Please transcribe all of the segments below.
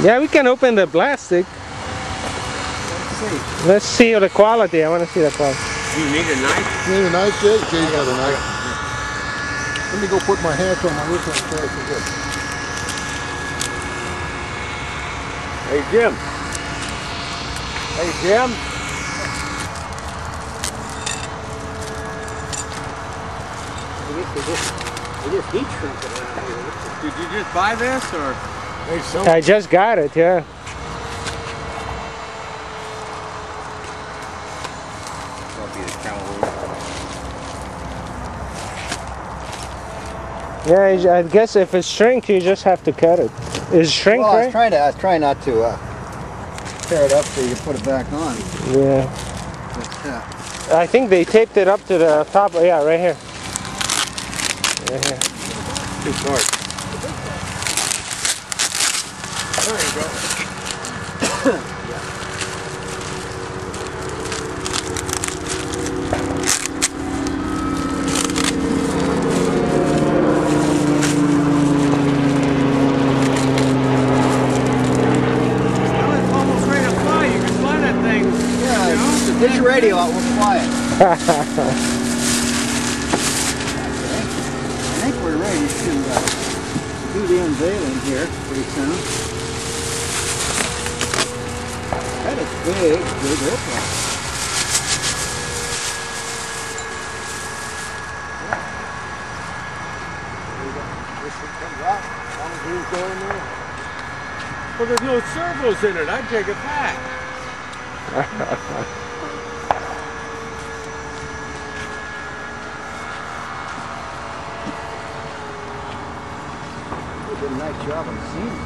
Yeah, we can open the plastic. Let's see the quality. I want to see the quality. You need a knife? You need a knife, Jay? Jay's got a knife. Let me go put my hands on my wrist and try for good. Hey, Jim. Hey, Jim. They just heat shrink it around here. Did you just buy this, or? I just got it, yeah. Yeah, I guess if it's shrink, you just have to cut it. Is shrink, well, right? I was trying not to tear it up so you can put it back on. Yeah. But, I think they taped it up to the top. Yeah, right here. Right here. Too short. There you go. Get your radio out, we'll fly it. I think we're ready to do the unveiling here pretty soon. That is big airplane. This one comes out, as long as he's going there. Well, there's no servos in it. I'd take it back. Did a nice job on the scene.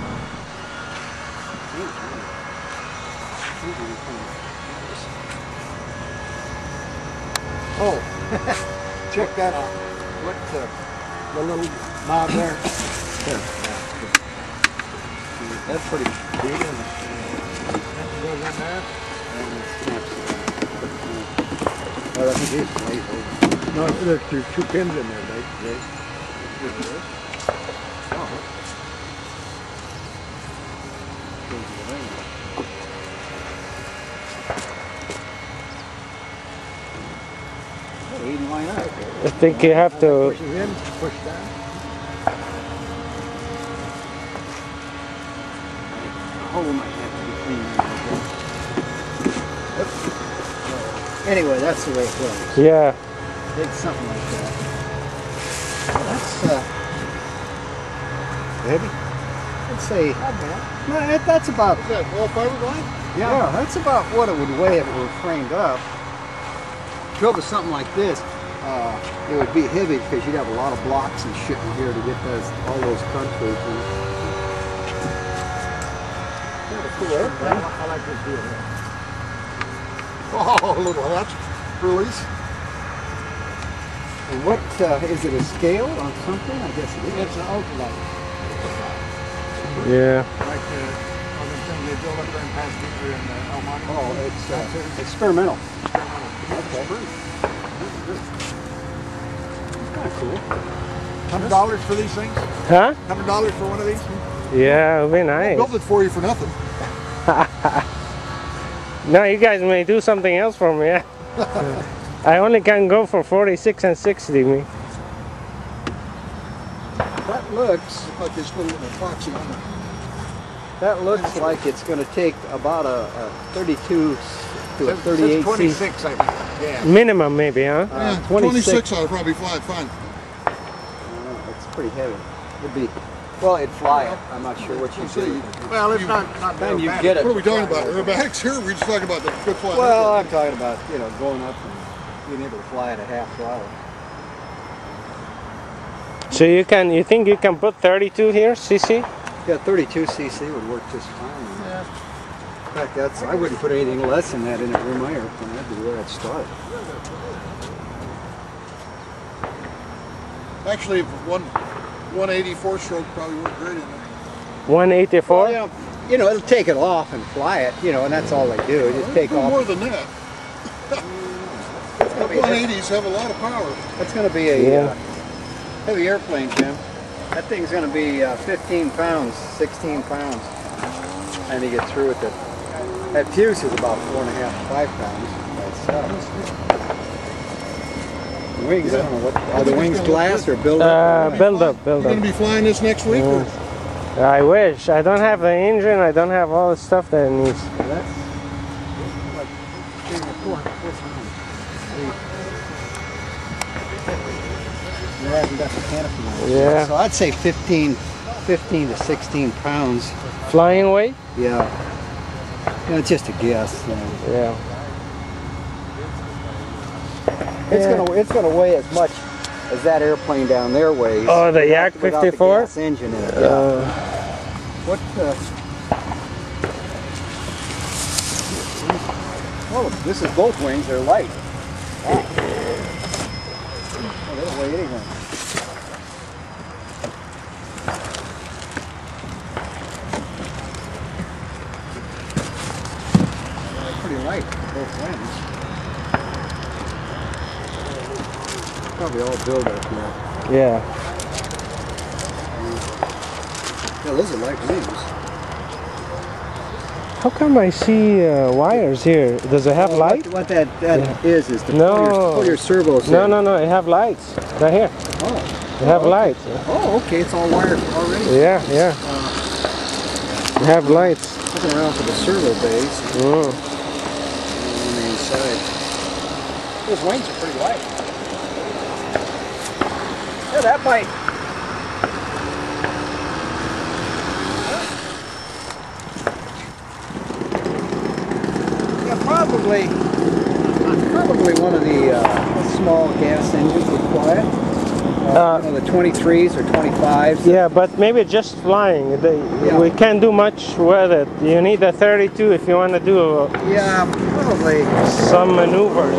Oh, check that out. What the little knob there? That's pretty big. And that goes in there. And it snaps. Oh, that's a decent weight. No, there's two pins in there, Jay. Oh. 80 line up. I think you have to. Push it in, push down. The hole might have to be cleaned. Anyway, that's the way it goes. Yeah. It's something like that. That's Heavy? I'd say no, that's about. Is that all fiberglass? Yeah, that's about what it would weigh if it were framed up. Trouble with something like this, it would be heavy because you'd have a lot of blocks and shit in here to get all those countries. Cool airplane. I like this deal here. Oh, a little hatch release. And what is it? A scale on something? I guess it is. It's an ultralight. Yeah. Like on the thing they build up there in Pasadena and El Monte. Oh, it's experimental. Okay. Kind of cool. $100 for these things? Huh? $100 for one of these? Yeah, it'll be nice. I built it for you for nothing. No, you guys may do something else for me. Yeah. I only can go for 46 and 60. Me. That looks Like this little epoxy on it. That looks like it's going to take about a 32 to a 38 26, I think. Yeah. Minimum, maybe, huh? Yeah, 26 I'll probably fly it fine. It's pretty heavy. It'd be, well, it'd fly it. I'm not sure what you do. Well, it's not Then you aerobatic. get it. What are we talking about? Aerobatics here? We're just talking about the good flying. Well, I'm talking about, going up and being able to fly at a half throttle. So you think you can put 32 here, cc? Yeah, 32 cc would work just fine. Yeah. In fact, I wouldn't put anything less than that in it for my airplane. That'd be where I'd start. Actually, 184 stroke probably worked great in there. 184? Well, it'll take it off and fly it, and that's all they do. Just take off. More than that. 180s have a lot of power. That's going to be a heavy airplane, Jim. That thing's going to be 15 pounds, 16 pounds. and to get through with it. That fuse is about 4.5 to 5 pounds by itself. The wings, I don't know what, are the wings glass or build up? Build up. You're going to be flying this next week? Or? I wish. I don't have the engine. I don't have all the stuff that it needs. That's like 3 or 4 pounds. You haven't got the canopy on it. Yeah. So I'd say 15 to 16 pounds. Flying weight? Yeah. Yeah, it's just a guess. You know. Yeah. It's gonna weigh as much as that airplane down there weighs. Oh, the Yak without the 54? gas engine in it. Yeah. What? Oh, this is both wings. They're light. Wow. Oh, they don't weigh anything. They're pretty light, both wings. Probably all build up here. Yeah. Yeah, those are light wings. How come I see wires here? Does it have light? What that is to No. pull your servos in. No. It have lights right here. Oh. It have lights. Oh, okay. It's all wired already. Yeah. It have lights. Looking around for the servo bays on the inside. Those wings are pretty light. Yeah, that might. Yeah, probably one of the small gas engines would fly it. You know, the 23s or 25s. Yeah, but maybe just flying. We can't do much with it. You need a 32 if you want to do Yeah, probably. some maneuvers.